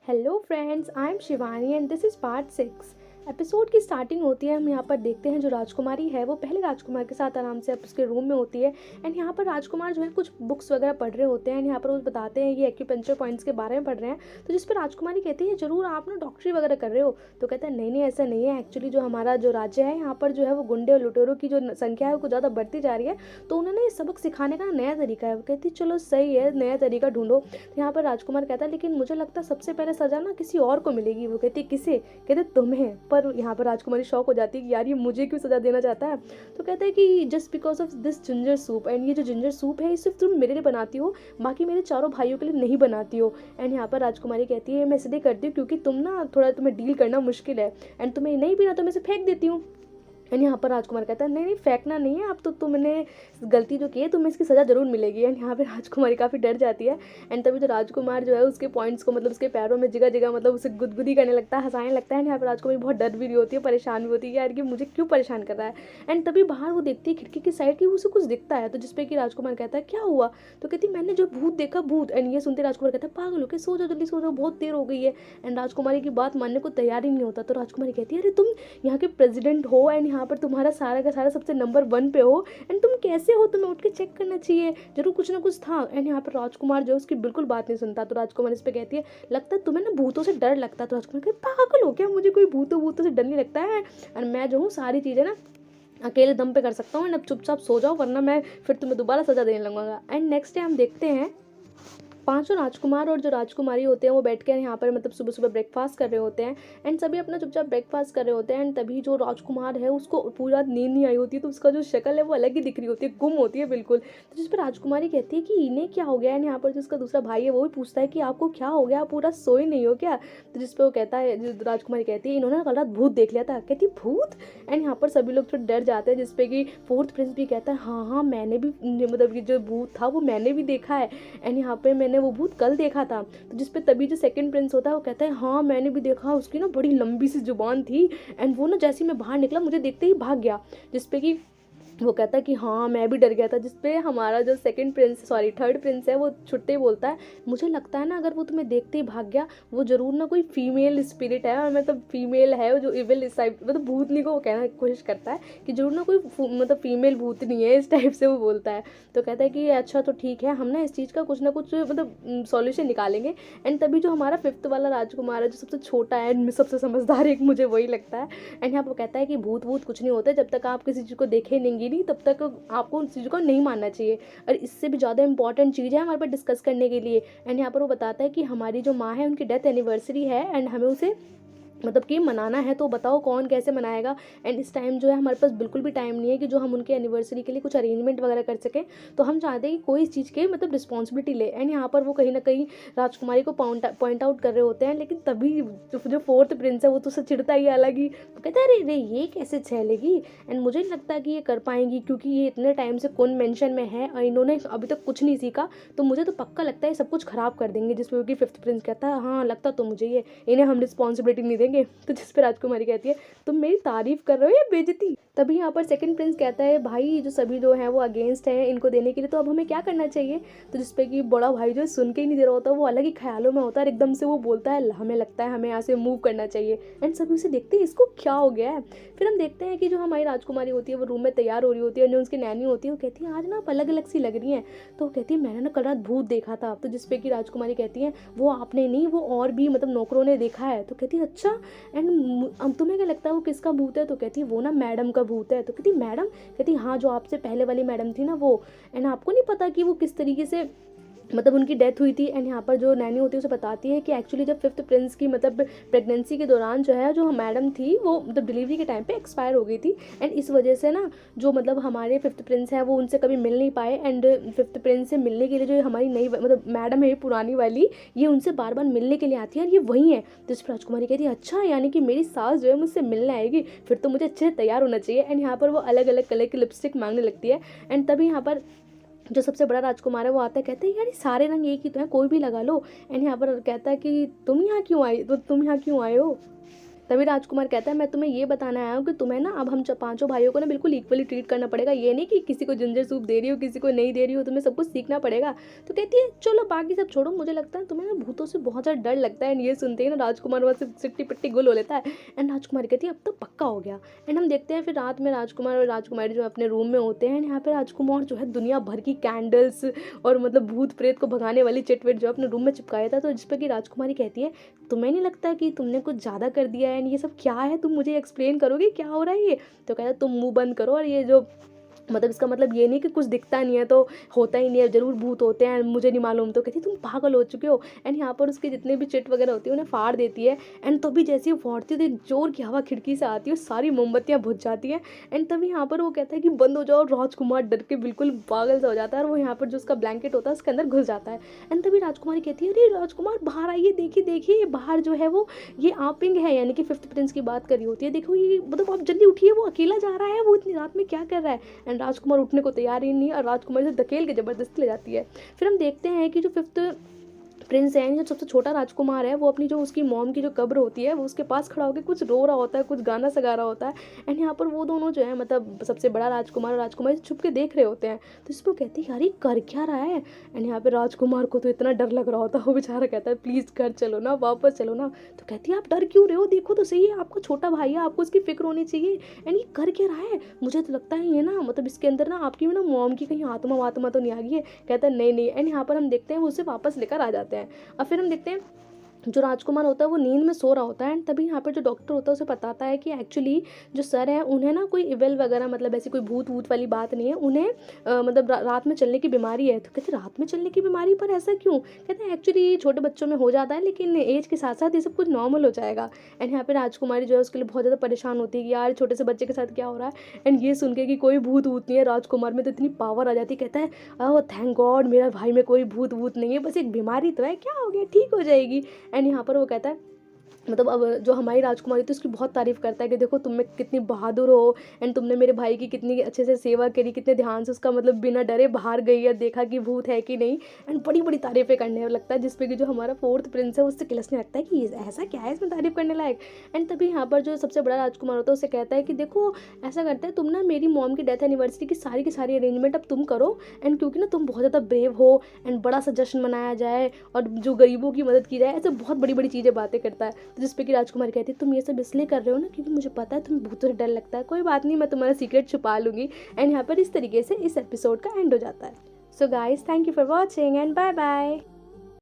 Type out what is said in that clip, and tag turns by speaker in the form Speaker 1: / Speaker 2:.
Speaker 1: Hello friends, I am Shivani and this is part 6। Episode की starting होती है। हम यहाँ पर देखते हैं जो राजकुमारी है वो पहले राजकुमार के साथ आराम से उसके रूम में होती है। एंड यहाँ पर राजकुमार जो है कुछ बुक्स वगैरह पढ़ रहे होते हैं। एंड यहाँ पर वो बताते हैं ये एक्यूपेंचर पॉइंट्स के बारे में पढ़ रहे हैं। तो जिस पर राजकुमारी कहती है ज़रूर आप ना डॉक्टरी वगैरह कर रहे हो। तो कहता है नहीं नहीं ऐसा नहीं है, एक्चुअली जो हमारा जो राज्य है यहाँ पर जो है वो गुंडे और लुटेरों की जो संख्या है वो ज़्यादा बढ़ती जा रही है। तो उन्होंने ये सबक सिखाने का नया तरीका है। वो कहती चलो सही है, नया तरीका ढूंढो। तो यहाँ पर राजकुमार कहता है लेकिन मुझे लगता है सबसे पहले सजा ना किसी और को मिलेगी। वो कहती किसे? कहते तुम्हें। पर यहाँ पर राजकुमारी शौक हो जाती है कि यार ये मुझे क्यों सजा देना चाहता है। तो कहता है कि just because of this ginger soup, and ये जो जिंजर सूप है ये सिर्फ तुम मेरे लिए बनाती हो, बाकी मेरे चारों भाइयों के लिए नहीं बनाती हो। एंड यहाँ पर राजकुमारी कहती है मैं इसलिए करती हूँ क्योंकि तुम ना थोड़ा तुम्हें डील करना मुश्किल है, एंड तुम्हें नहीं पीना तो मैं इसे फेंक देती हूँ। एंड यहाँ पर राजकुमार कहता है नहीं नहीं फेंकना नहीं है, अब तो तुमने गलती जो की है तुम्हें इसकी सज़ा जरूर मिलेगी। एंड यहाँ पे राजकुमारी काफ़ी डर जाती है। एंड तभी तो राजकुमार जो है उसके पॉइंट्स को मतलब उसके पैरों में जगह जगह मतलब उसे गुदगुदी करने लगता है, हंसाने लगता है। यहाँ पर राजकुमारी बहुत डर भी रही होती है, परेशान भी होती है यार कि मुझे क्यों परेशान कर रहा है। एंड तभी बाहर वो देखती है खिड़की की साइड की, उसे कुछ दिखता है। तो जिसपे कि राजकुमार कहता है क्या हुआ? तो कहती मैंने जो भूत देखा, भूत। एंड ये सुनते राजकुमार कहता है पागल हो के सो जाओ, जल्दी सो जाओ, बहुत देर हो गई है। एंड राजकुमारी की बात मानने को तैयार ही नहीं होता। तो राजकुमारी कहती है अरे तुम यहाँ के प्रेसिडेंट हो एंड यहाँ पर तुम्हारा सारा का सारा सबसे नंबर 1 पे हो, एंड तुम कैसे हो? तुम्हें उठ के चेक करना चाहिए, जरूर कुछ ना कुछ था। एंड यहाँ पर राजकुमार जो उसकी बिल्कुल बात नहीं सुनता। तो राजकुमार इस पे कहती है लगता है तुम्हें ना भूतों से डर लगता है। तो राजकुमार कहते पागल हो क्या, मुझे कोई भूतों भूतों से डर नहीं लगता है। और मैं जो हूँ सारी चीज़ें ना अकेले दम पे कर सकता हूँ। एंड अब चुपचाप सो जाओ वरना मैं फिर तुम्हें दोबारा सजा देने लगूंगा। एंड नेक्स्ट डे हम देखते हैं पांचों राजकुमार और जो राजकुमारी होते हैं वो बैठ कर यहाँ पर मतलब सुबह सुबह ब्रेकफास्ट कर रहे होते हैं। एंड सभी अपना चुपचाप ब्रेकफास्ट कर रहे होते हैं। एंड तभी जो राजकुमार है उसको पूरा नींद नहीं आई होती है, तो उसका जो शक्ल है वो अलग ही दिख रही होती है, गुम होती है बिल्कुल। तो जिस पर राजकुमारी कहती है कि इन्हें क्या हो गया। एंड यहाँ पर जो उसका दूसरा भाई है वो भी पूछता है कि आपको क्या हो गया, आप पूरा सोए नहीं हो क्या? तो जिस पर वो कहता है, जो राजकुमारी कहती है इन्होंने कल रात भूत देख लिया था। कहती भूत? एंड यहाँ पर सभी लोग थोड़ा डर जाते हैं, जिसपे कि फोर्थ प्रिंस भी कहता है हाँ हाँ मैंने भी मतलब ये जो भूत था वो मैंने भी देखा है। एंड यहाँ पे मैंने वो भूत कल देखा था। तो जिसपे तभी जो सेकंड प्रिंस होता है वो कहता है हाँ मैंने भी देखा, उसकी ना बड़ी लंबी सी जुबान थी, एंड वो ना जैसे ही मैं बाहर निकला मुझे देखते ही भाग गया। जिसपे कि वो कहता है कि हाँ मैं भी डर गया था। जिसपे हमारा जो second Prince sorry third Prince है वो छुट्टे ही बोलता है मुझे लगता है ना अगर वो तुम्हें देखते ही भाग गया वो जरूर ना कोई फीमेल स्पिरिट है, और मतलब फीमेल है वो जो इविल इस टाइप मतलब भूतनी को वो कहना की कोशिश करता है कि जरूर ना कोई मतलब फीमेल भूतनी है, इस टाइप से वो बोलता है। तो कहता है कि अच्छा तो ठीक है, हम ना इस चीज़ का कुछ ना कुछ मतलब सॉल्यूशन निकालेंगे। एंड तभी जो हमारा फिफ्थ वाला राजकुमार है जो सबसे छोटा है सबसे समझदार एक मुझे वही लगता है। एंड यहाँ पर कहता है कि भूत भूत कुछ नहीं होता, जब तक आप किसी चीज़ को देखेंगे नहीं तब तक आपको उस चीज़ को नहीं मानना चाहिए। और इससे भी ज़्यादा इंपॉर्टेंट चीज़ है हमारे पास डिस्कस करने के लिए। एंड यहाँ पर वो बताता है कि हमारी जो माँ है उनकी डेथ एनिवर्सरी है, एंड हमें उसे मतलब कि मनाना है, तो बताओ कौन कैसे मनाएगा। एंड इस टाइम जो है हमारे पास बिल्कुल भी टाइम नहीं है कि जो हम उनके एनिवर्सरी के लिए कुछ अरेंजमेंट वगैरह कर सकें। तो हम चाहते हैं कि कोई इस चीज़ के मतलब रिस्पॉन्सिबिलिटी ले। एंड यहाँ पर वो कहीं ना कहीं राजकुमारी को पॉइंट आउट कर रहे होते हैं, लेकिन तभी जो फोर्थ प्रिंस है वो तो उससे चिढ़ता ही अलग ही। तो कहता है अरे रे ये कैसे झेलेगी, एंड मुझे नहीं लगता कि ये कर पाएंगी क्योंकि ये इतने टाइम से कॉन्वेंशन में है और इन्होंने अभी तक कुछ नहीं सीखा, तो मुझे तो पक्का लगता है सब कुछ खराब कर देंगे। जिसमें कि फिफ्थ प्रिंस कहता है हाँ लगता तो मुझे ये, इन्हें हम रिस्पॉन्सिबिलिटी नहीं देंगे। तो जिस पर राजकुमारी कहती है तुम मेरी तारीफ कर रहे हो या बेइज्जती? तभी यहाँ पर सेकंड प्रिंस कहता है भाई जो सभी जो है वो अगेंस्ट है इनको देने के लिए, तो अब हमें क्या करना चाहिए? तो जिसपे कि बड़ा भाई जो सुन के ही नहीं दे रहा होता, वो अलग ही ख्यालों में होता है। एकदम से वो बोलता है हमें लगता है हमें यहाँ से मूव करना चाहिए। एंड सभी उसे देखते हैं इसको क्या हो गया है। फिर हम देखते हैं कि जो हमारी राजकुमारी होती है वो रूम में तैयार हो रही होती है, और जो उसकी नैनी होती है वो कहती है आज ना आप अलग अलग सी लग रही हैं। तो वो कहती है मैंने ना कल रात भूत देखा था। तो जिसपे कि राजकुमारी कहती है वो आपने नहीं, वो और भी मतलब नौकरों ने देखा है। तो कहती है अच्छा, एंड तुम्हें क्या लगता है वो किसका भूत है? तो कहती है वो ना मैडम का भूत है। तो कहती मैडम? कहती हाँ जो आपसे पहले वाली मैडम थी ना वो। एंड आपको नहीं पता कि वो किस तरीके से मतलब उनकी डेथ हुई थी। एंड यहाँ पर जो नैनी होती है उसे बताती है कि एक्चुअली जब फिफ्थ प्रिंस की मतलब प्रेगनेंसी के दौरान जो है जो मैडम थी वो मतलब डिलीवरी के टाइम पे एक्सपायर हो गई थी। एंड इस वजह से ना जो मतलब हमारे फिफ्थ प्रिंस हैं वो उनसे कभी मिल नहीं पाए। एंड फिफ्थ प्रिंस से मिलने के लिए जो हमारी नई मतलब मैडम है पुरानी वाली, ये उनसे बार बार मिलने के लिए आती है और ये वही है। तो इस पर राजकुमारी कहती है अच्छा यानी कि मेरी सास जो है मुझसे मिलने आएगी, फिर तो मुझे अच्छे से तैयार होना चाहिए। एंड यहाँ पर वो अलग अलग कलर की लिपस्टिक मांगने लगती है। एंड तभी यहाँ पर जो सबसे बड़ा राजकुमार है वो आता है, कहता है यार ये सारे रंग एक ही तो है, कोई भी लगा लो। एंड यहाँ पर कहता है कि तुम यहाँ क्यों आए हो? तभी राजकुमार कहता है मैं तुम्हें ये बताना आया हूँ कि तुम्हें ना अब हम पांचों भाइयों को ना बिल्कुल इक्वली ट्रीट करना पड़ेगा, ये नहीं कि किसी को जिंजर सूप दे रही हो किसी को नहीं दे रही हो, तुम्हें सब कुछ सीखना पड़ेगा। तो कहती है चलो बाकी सब छोड़ो, मुझे लगता है तुम्हें ना भूतों से बहुत ज़्यादा डर लगता है। एंड ये सुनते ही ना राजकुमार वहाँ से सिट्टी पिट्टी गुल हो लेता है। एंड राजकुमारी कहती है अब तो पक्का हो गया। एंड हम देखते हैं फिर रात में राजकुमार और राजकुमारी जो अपने रूम में होते हैं, यहाँ पे राजकुमार जो है दुनिया भर की कैंडल्स और मतलब भूत प्रेत को भगाने वाली चिटविट जो अपने रूम में चिपकाया था। तो जिस पर कि राजकुमारी कहती है तुम्हें नहीं लगता कि तुमने कुछ ज़्यादा कर दिया है, ये सब क्या है, तुम मुझे एक्सप्लेन करोगे क्या हो रहा है ये। तो कहता है तुम मुंह बंद करो, और ये जो मतलब इसका मतलब ये नहीं कि कुछ दिखता नहीं है तो होता ही नहीं है, ज़रूर भूत होते हैं, मुझे नहीं मालूम। तो कहती तुम पागल हो चुके हो। एंड यहाँ पर उसके जितने भी चिट वगैरह होती है उन्हें फाड़ देती है। एंड तभी जैसे वो फाड़ती है तो एक जोर की हवा खिड़की से आती है, सारी मोमबत्तियाँ बुझ जाती हैं। एंड तभी यहाँ पर वो कहता है कि बंद हो जाओ। राजकुमार डर के बिल्कुल पागल सा हो जाता है और वो यहाँ पर जो उसका ब्लैंकेट होता है उसके अंदर घुस जाता है। एंड तभी राजकुमारी कहती है अरे राजकुमार बाहर आइए, देखिए देखिए बाहर जो है वो ये आपिंग है, यानी कि फिफ्थ प्रिंस की बात करी होती है। देखो ये मतलब आप जल्दी उठिए, वो अकेला जा रहा है, वो इतनी रात में क्या कर रहा है। एंड राजकुमार उठने को तैयार ही नहीं, और राजकुमारी से धकेल के जबरदस्ती ले जाती है। फिर हम देखते हैं कि जो फिफ्थ प्रिंस है, जो सबसे छोटा राजकुमार है, वो अपनी जो उसकी मॉम की जो कब्र होती है वो उसके पास खड़ा होकर कुछ रो रहा होता है, कुछ गाना सगा रहा होता है। एंड यहाँ पर वो दोनों जो है मतलब सबसे बड़ा राजकुमार और राजकुमारी छुप के देख रहे होते हैं। तो इसको कहती है यार ये कर क्या रहा है। एंड यहाँ पे राजकुमार को तो इतना डर लग रहा होता है, वो बेचारा कहता है प्लीज़ घर चलो ना, वापस चलो ना। तो कहती है आप डर क्यों रहे हो, देखो तो सही है आपका छोटा भाई है, आपको उसकी फिक्र होनी चाहिए। एंड ये कर क्या रहा है, मुझे तो लगता है ये ना मतलब इसके अंदर ना आपकी ना मॉम की कहीं आत्मा वात्मा तो नहीं आ गई है। कहता है नहीं नहीं। एंड यहाँ पर हम देखते हैं वो उसे वापस लेकर आ जाते हैं। और फिर हम देखते हैं जो राजकुमार होता है वो नींद में सो रहा होता है। एंड तभी यहाँ पर जो डॉक्टर होता है उसे बताता है कि एक्चुअली जो सर है उन्हें ना कोई इवेल वगैरह मतलब ऐसी कोई भूत वूत वाली बात नहीं है, उन्हें मतलब रात में चलने की बीमारी है। तो कहते रात में चलने की बीमारी, पर ऐसा क्यों। कहते हैं एक्चुअली छोटे बच्चों में हो जाता है लेकिन एज के साथ साथ ये सब कुछ नॉर्मल हो जाएगा। एंड यहाँ पे राजकुमारी जो है उसके लिए बहुत ज़्यादा परेशान होती है कि यार छोटे से बच्चे के साथ क्या हो रहा है। एंड ये सुन के कि कोई भूत वूत नहीं है, राजकुमार में तो इतनी पावर आ जाती है। कहता है ओह थैंक गॉड मेरा भाई में कोई भूत वूत नहीं है, बस एक बीमारी तो है, क्या हो गया ठीक हो जाएगी। एंड यहाँ पर वो कहता है मतलब अब जो हमारी राजकुमारी थी उसकी बहुत तारीफ़ करता है कि देखो तुम में कितनी बहादुर हो। एंड तुमने मेरे भाई की कितनी अच्छे से सेवा करी, कितने ध्यान से उसका मतलब बिना डरे बाहर गई और देखा कि भूत है कि नहीं। एंड बड़ी बड़ी तारीफ़ें करने लगता है, जिसपे कि जो हमारा फोर्थ प्रिंस है उससे किलसने लगता है कि ऐसा क्या है इसमें तारीफ़ करने लायक। एंड तभी यहाँ पर जो सबसे बड़ा राजकुमार होता है उससे कहता है कि देखो ऐसा करते हैं तुम ना मेरी मॉम की डेथ एनिवर्सरी की सारी अरेंजमेंट अब तुम करो। एंड क्योंकि ना तुम बहुत ज़्यादा ब्रेव हो, एंड बड़ा सा जश्न मनाया जाए और जो गरीबों की मदद की जाए, ऐसे बहुत बड़ी बड़ी चीज़ें बातें करता है। तो जिस पे कि राजकुमारी कहती है तुम ये सब इसलिए कर रहे हो ना क्योंकि मुझे पता है तुम्हें भूतों से डर लगता है, कोई बात नहीं मैं तुम्हारा सीक्रेट छुपा लूँगी। एंड यहाँ पर इस तरीके से इस एपिसोड का एंड हो जाता है। So guys thank you for watching and bye bye.